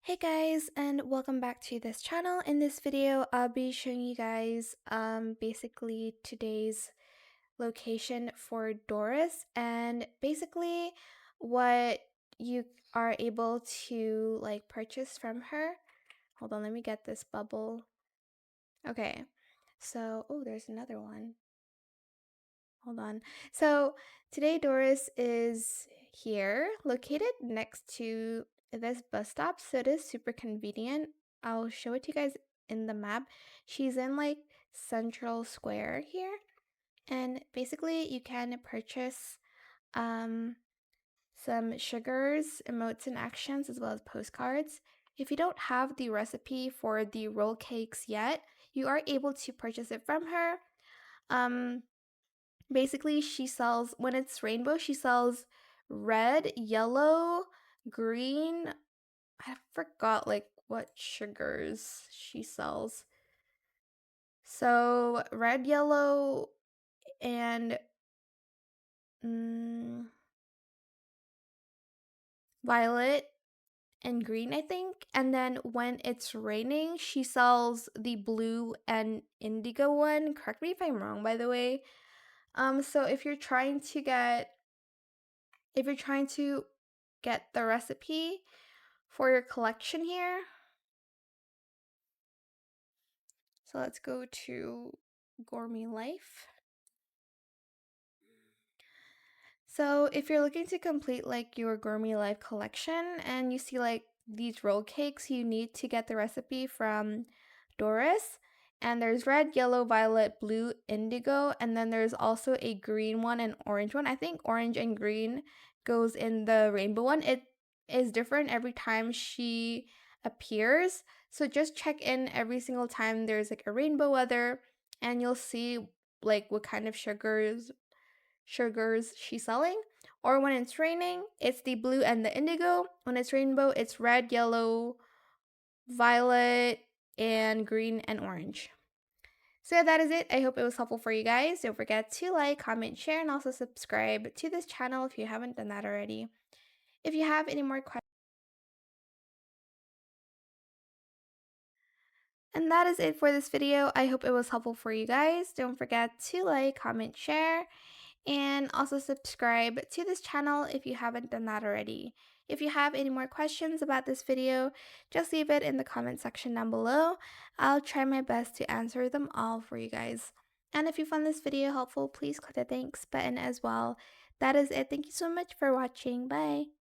Hey guys, and welcome back to this channel. In this video, I'll be showing you guys basically today's location for Doris and basically what you are able to like purchase from her. Hold on, let me get this bubble. Okay. So, oh, there's another one. Hold on. So, today Doris is here, located next to this bus stop. So, it is super convenient. I'll show it to you guys in the map. She's in like Central Square here. And basically, you can purchase um, some sugars, emotes, and actions, as well as postcards. If you don't have the recipe for the roll cakes yet, you are able to purchase it from her. Um, Basically, she sells, when it's rainbow, she sells red, yellow, green. I forgot like what sugars she sells. So, red, yellow, and violet and green, I think. And then when it's raining, she sells the blue and indigo one. Correct me if I'm wrong, by the way. So if you're trying to get the recipe for your collection here. So let's go to Gourmet Life. So if you're looking to complete like your Gourmet Life collection and you see like these roll cakes, you need to get the recipe from Doris. And there's red, yellow, violet, blue, indigo, and then there's also a green one and orange one. I think orange and green goes in the rainbow one. It is different every time she appears. So just check in every single time there's like a rainbow weather and you'll see like what kind of sugars she's selling. Or when it's raining, it's the blue and the indigo. When it's rainbow, it's red, yellow, violet, and green and orange. So yeah, that is it. I hope it was helpful for you guys. Don't forget to like, comment, share, and also subscribe to this channel if you haven't done that already. If you have any more questions, and that is it for this video. I hope it was helpful for you guys. Don't forget to like, comment, share, and also subscribe to this channel if you haven't done that already. If you have any more questions about this video, just leave it in the comment section down below. I'll try my best to answer them all for you guys. And if you found this video helpful, please click the thanks button as well. That is it. Thank you so much for watching. Bye.